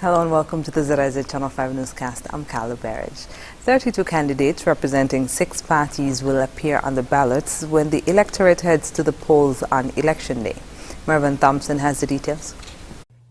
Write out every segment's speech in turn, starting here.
Hello and welcome to the ZIZ Channel 5 newscast. I'm Carla Berridge. 32 candidates representing 6 parties will appear on the ballots when the electorate heads to the polls on Election Day. Mervyn Thompson has the details.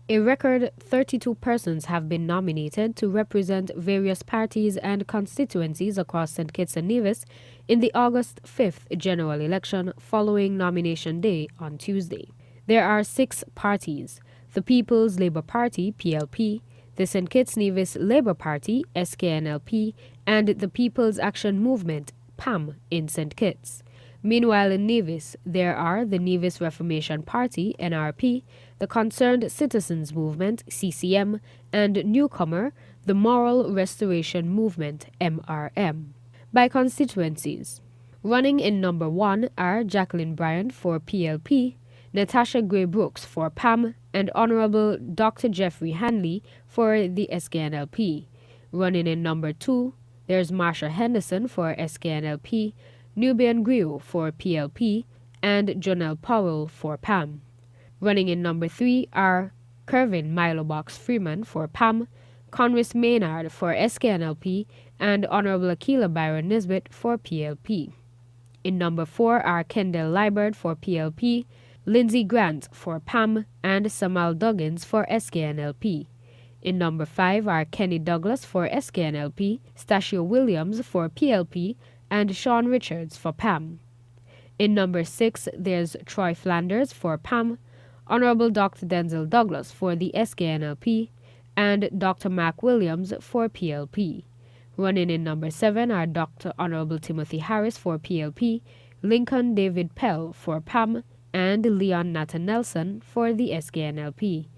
A record 32 persons have been nominated to represent various parties and constituencies across St. Kitts and Nevis in the August 5th general election following Nomination Day on Tuesday. There are 6 parties: the People's Labour Party (PLP), the St. Kitts Nevis Labour Party (SKNLP), and the People's Action Movement (PAM) in St. Kitts. Meanwhile, in Nevis, there are the Nevis Reformation Party (NRP), the Concerned Citizens Movement (CCM), and newcomer, the Moral Restoration Movement (MRM). By constituencies, running in number 1 are Jacqueline Bryant for PLP, Natasha Gray Brooks for PAM, and Honorable Dr. Jeffrey Hanley for the SKNLP. Running in number 2, there's Marsha Henderson for SKNLP, Nubian Griot for PLP, and Jonelle Powell for PAM. Running in number 3 are Kervin Milo Box Freeman for PAM, Conris Maynard for SKNLP, and Honorable Akila Byron Nisbet for PLP. In number 4 are Kendall Liebert for PLP, Lindsay Grant for PAM, and Samal Duggins for SKNLP. In number 5 are Kenny Douglas for SKNLP, Stachio Williams for PLP, and Sean Richards for PAM. In number 6, there's Troy Flanders for PAM, Honorable Dr. Denzel Douglas for the SKNLP, and Dr. Mark Williams for PLP. Running in number 7 are Dr. Honorable Timothy Harris for PLP, Lincoln David Pell for PAM, and Leon Nathan Nelson for the SKNLP.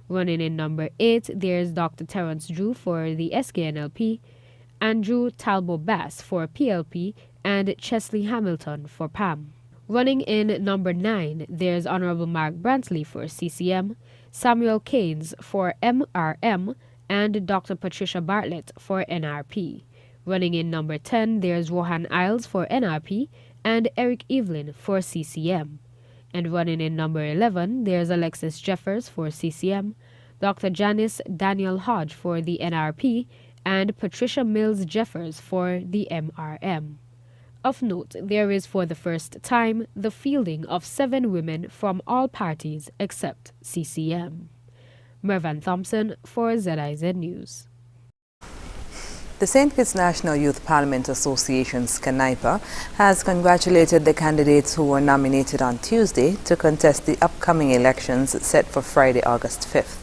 Running in number 8, there's Dr. Terence Drew for the SKNLP, Andrew Talbot Bass for PLP, and Chesley Hamilton for PAM. Running in number 9, there's Honorable Mark Brantley for CCM, Samuel Keynes for MRM, and Dr. Patricia Bartlett for NRP. Running in number 10, there's Rohan Isles for NRP, and Eric Evelyn for CCM. And running in number 11, there's Alexis Jeffers for CCM, Dr. Janice Daniel Hodge for the NRP, and Patricia Mills Jeffers for the MRM. Of note, there is for the first time the fielding of 7 women from all parties except CCM. Mervyn Thompson for ZIZ News. The St. Kitts National Youth Parliament Association, SCANIPA, has congratulated the candidates who were nominated on Tuesday to contest the upcoming elections set for Friday, August 5th.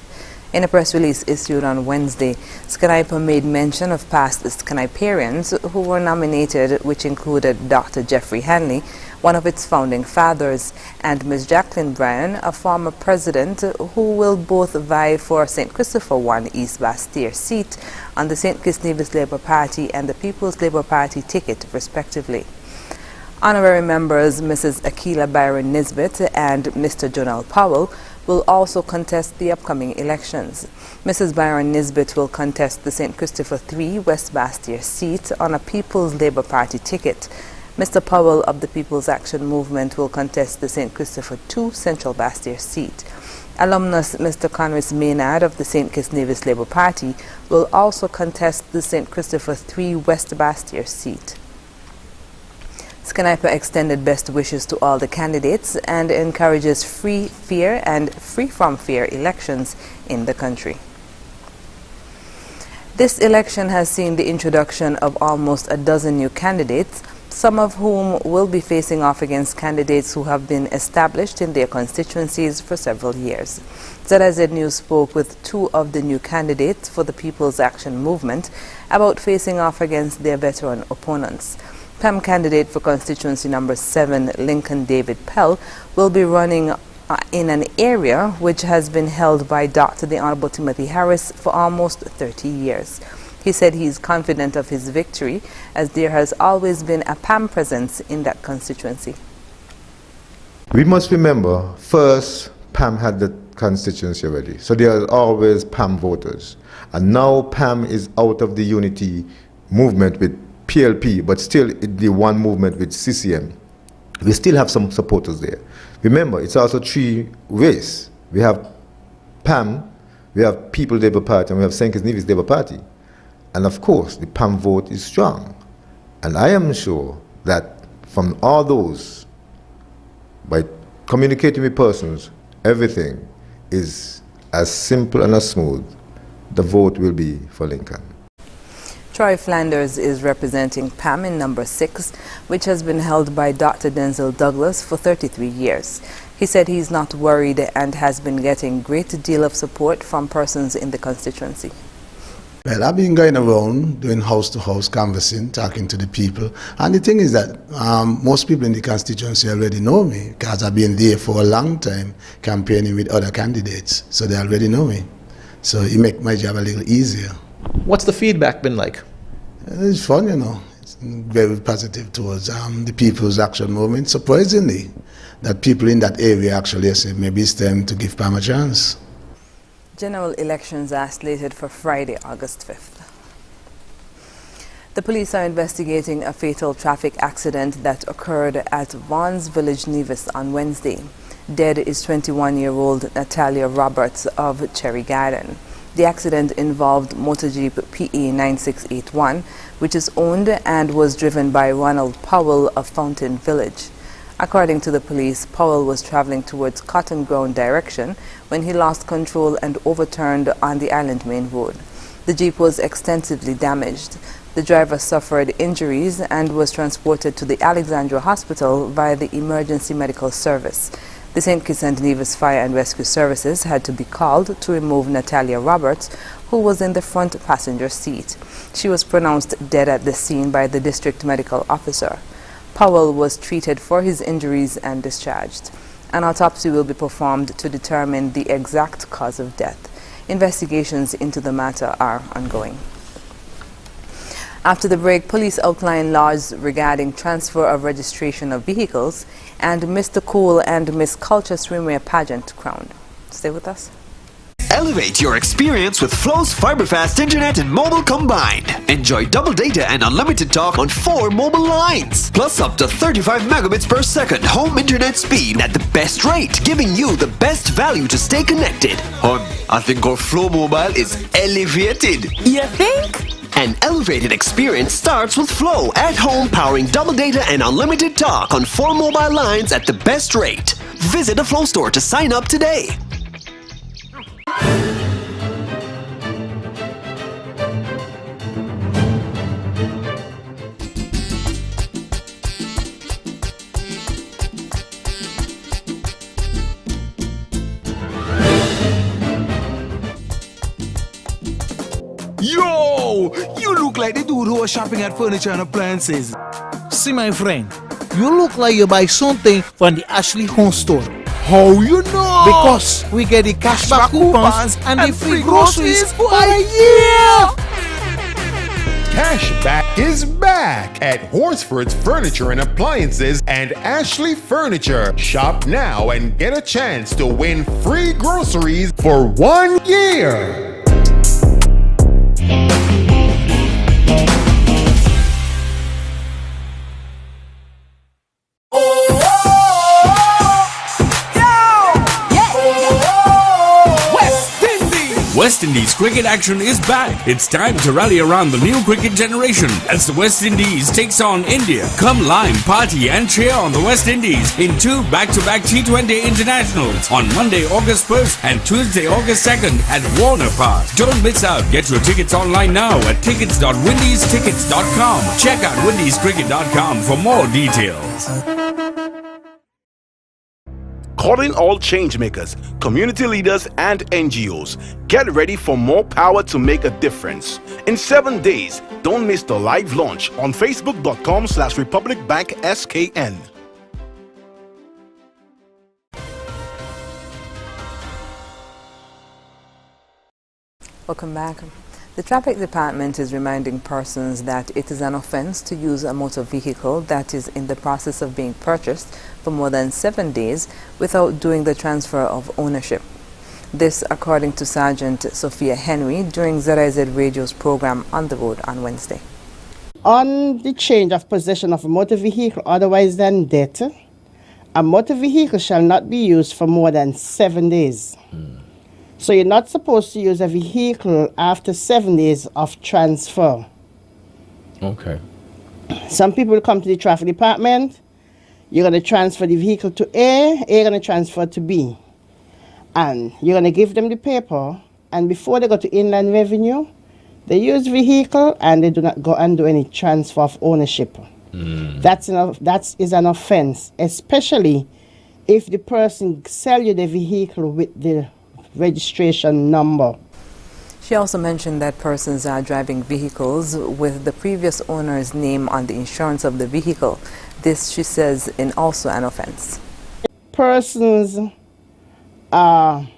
In a press release issued on Wednesday, SCANIPA made mention of past SCANIParians who were nominated, which included Dr. Jeffrey Hanley, one of its founding fathers, and Ms. Jacqueline Bryan, a former president, who will both vie for St. Christopher 1 East Bastille seat on the St. Kitts Nevis Labour Party and the People's Labour Party ticket, respectively. Honorary members Mrs. Akila Byron Nisbet and Mr. Jonelle Powell will also contest the upcoming elections. Mrs. Byron Nisbet will contest the St. Christopher 3 West Bastille seat on a People's Labour Party ticket. Mr. Powell of the People's Action Movement will contest the St. Christopher 2 Central Bastille seat. Alumnus Mr. Conris Maynard of the St. Kitts Nevis Labour Party will also contest the St. Christopher 3 West Bastille seat. SCANIPA extended best wishes to all the candidates and encourages free, fair, and free from fear elections in the country. This election has seen the introduction of almost a dozen new candidates, some of whom will be facing off against candidates who have been established in their constituencies for several years. ZIZ News spoke with 2 of the new candidates for the People's Action Movement about facing off against their veteran opponents. PAM candidate for constituency number 7, Lincoln David Pell, will be running in an area which has been held by Dr. the Honorable Timothy Harris for almost 30 years. He said he is confident of his victory as there has always been a PAM presence in that constituency. We must remember, first, PAM had the constituency already, so there are always PAM voters. And now PAM is out of the unity movement with PLP, but still the one movement with CCM. We still have some supporters there. Remember, it's also 3 ways. We have PAM, We have People's Labour Party and we have St. Kitts Nevis Labour Party. And of course, the PAM vote is strong. And I am sure that from all those, by communicating with persons, everything is as simple and as smooth. The vote will be for Lincoln. Troy Flanders is representing PAM in number 6, which has been held by Dr. Denzel Douglas for 33 years. He said he's not worried and has been getting a great deal of support from persons in the constituency. Well, I've been going around doing house-to-house canvassing, talking to the people. And the thing is that most people in the constituency already know me because I've been there for a long time campaigning with other candidates. So they already know me. So it makes my job a little easier. What's the feedback been like? It's fun, you know. It's very positive towards the People's Action Movement. Surprisingly, that people in that area actually say maybe it's time to give PAM a chance. General elections are slated for Friday, August 5th. The police are investigating a fatal traffic accident that occurred at Vaughn's Village, Nevis on Wednesday. Dead is 21-year-old Natalia Roberts of Cherry Garden. The accident involved motor Jeep PE 9681, which is owned and was driven by Ronald Powell of Fountain Village. According to the police, Powell was traveling towards Cotton Ground direction when he lost control and overturned on the Island Main Road. The Jeep was extensively damaged. The driver suffered injuries and was transported to the Alexandra Hospital via the Emergency Medical Service. The St. Kitts and Nevis Fire and Rescue Services had to be called to remove Natalia Roberts, who was in the front passenger seat. She was pronounced dead at the scene by the district medical officer. Powell was treated for his injuries and discharged. An autopsy will be performed to determine the exact cause of death. Investigations into the matter are ongoing. After the break, police outline laws regarding transfer of registration of vehicles and Mr. Cool and Miss Culture Swimwear Pageant crowned. Stay with us. Elevate your experience with Flow's fiber-fast internet and mobile combined. Enjoy double data and unlimited talk on 4 mobile lines. Plus up to 35 megabits per second home internet speed at the best rate, giving you the best value to stay connected. I think our Flow mobile is elevated. You think? An elevated experience starts with Flow at home, powering double data and unlimited talk on 4 mobile lines at the best rate. Visit a Flow store to sign up today. Yo! You look like the dude who was shopping at Furniture and Appliances. See, my friend, you look like you buy something from the Ashley Home Store. How you know? Because we get the cashback coupons and the free groceries for a year! Cashback is back at Horsford's Furniture and Appliances and Ashley Furniture. Shop now and get a chance to win free groceries for 1 year. West Indies cricket action is back. It's time to rally around the new cricket generation as the West Indies takes on India. Come lime, party and cheer on the West Indies in 2 back-to-back T20 internationals on Monday, August 1st and Tuesday, August 2nd at Warner Park. Don't miss out. Get your tickets online now at tickets.windiestickets.com. Check out windiescricket.com for more details. Calling all changemakers, community leaders, and NGOs. Get ready for more power to make a difference. In 7 days, don't miss the live launch on facebook.com/republicbankskn. Welcome back. The Traffic Department is reminding persons that it is an offense to use a motor vehicle that is in the process of being purchased for more than 7 days without doing the transfer of ownership. This, according to Sergeant Sophia Henry during ZIZ Radio's program On the Road on Wednesday. On the change of possession of a motor vehicle otherwise than debt, a motor vehicle shall not be used for more than 7 days. So you're not supposed to use a vehicle after 7 days of transfer. Okay. Some people will come to the traffic department. You're going to transfer the vehicle to A, A going to transfer to B. And you're going to give them the paper, and before they go to Inland Revenue, they use vehicle and they do not go and do any transfer of ownership. That is an offense, especially if the person sell you the vehicle with the registration number. She also mentioned that persons are driving vehicles with the previous owner's name on the insurance of the vehicle. This, she says, is also an offense. Persons are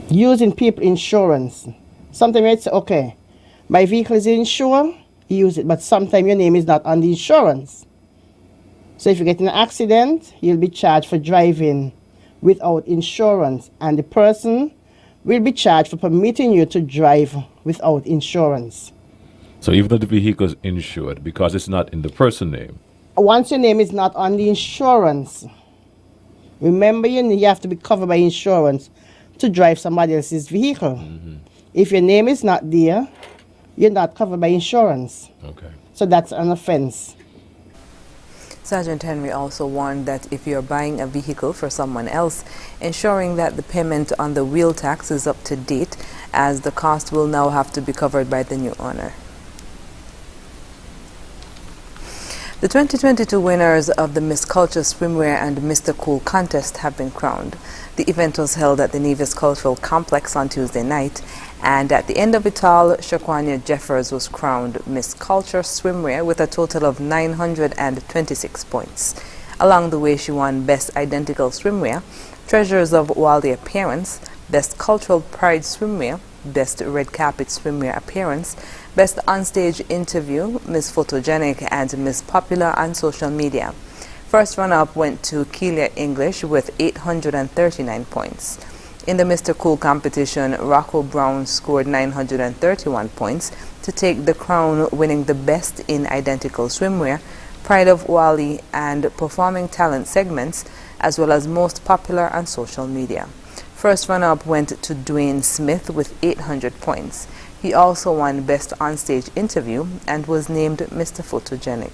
using people insurance. Sometimes you'd say, okay, my vehicle is insured, use it, but sometimes your name is not on the insurance. So if you get in an accident, you'll be charged for driving without insurance, and the person will be charged for permitting you to drive without insurance. So even though the vehicle is insured, because it's not in the person name? Once your name is not on the insurance, remember you have to be covered by insurance to drive somebody else's vehicle. If your name is not there, you're not covered by insurance. Okay. So that's an offense. Sergeant Henry also warned that if you're buying a vehicle for someone else, ensuring that the payment on the wheel tax is up to date, as the cost will now have to be covered by the new owner. The 2022 winners of the Miss Culture Swimwear and Mr. Cool contest have been crowned. The event was held at the Nevis Cultural Complex on Tuesday night, and at the end of it all, Shaquania Jeffers was crowned Miss Culture Swimwear with a total of 926 points. Along the way, she won Best Identical Swimwear, Treasures of Wally Appearance, Best Cultural Pride Swimwear, Best Red Carpet Swimwear Appearance, Best Onstage Interview, Miss Photogenic, and Miss Popular on Social Media. First runner-up went to Keelia English with 839 points. In the Mr. Cool competition, Rocco Brown scored 931 points to take the crown, winning the Best in Identical Swimwear, Pride of Wally, and Performing Talent segments, as well as Most Popular on Social Media. First runner-up went to Dwayne Smith with 800 points. He also won Best Onstage Interview and was named Mr. Photogenic.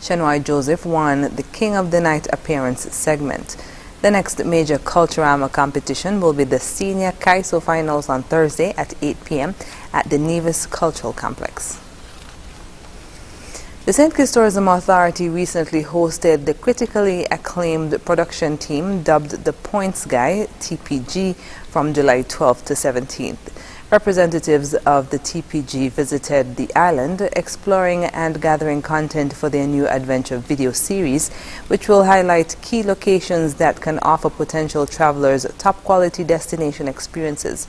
Shanwai Joseph won the King of the Night Appearance segment. The next major Culturama competition will be the Senior Kaiso Finals on Thursday at 8 p.m. at the Nevis Cultural Complex. The St. Kitts Tourism Authority recently hosted the critically acclaimed production team dubbed the Points Guy, TPG, from July 12th to 17th. Representatives of the TPG visited the island, exploring and gathering content for their new adventure video series, which will highlight key locations that can offer potential travelers top-quality destination experiences.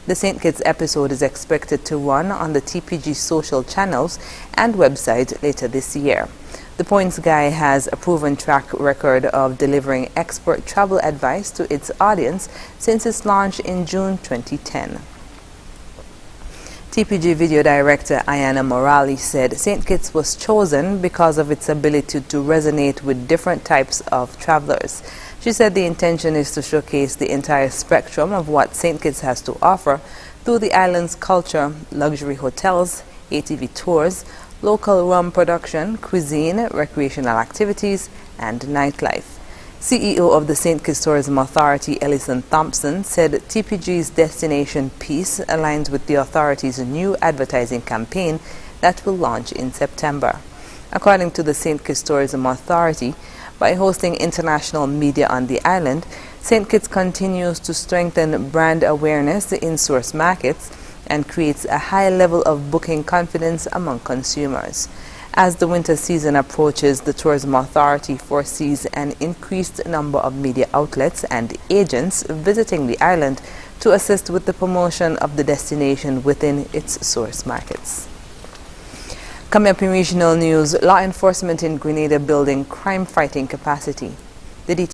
The St. Kitts episode is expected to run on the TPG social channels and website later this year. The Points Guy has a proven track record of delivering expert travel advice to its audience since its launch in June 2010. TPG video director Ayana Morali said St. Kitts was chosen because of its ability to resonate with different types of travelers. She said the intention is to showcase the entire spectrum of what St. Kitts has to offer through the island's culture, luxury hotels, ATV tours, local rum production, cuisine, recreational activities, and nightlife. CEO of the St. Kitts Tourism Authority, Ellison Thompson, said TPG's destination piece aligns with the authority's new advertising campaign that will launch in September. According to the St. Kitts Tourism Authority, by hosting international media on the island, St. Kitts continues to strengthen brand awareness in source markets and creates a high level of booking confidence among consumers. As the winter season approaches, the Tourism Authority foresees an increased number of media outlets and agents visiting the island to assist with the promotion of the destination within its source markets. Coming up in regional news, law enforcement in Grenada building crime-fighting capacity. The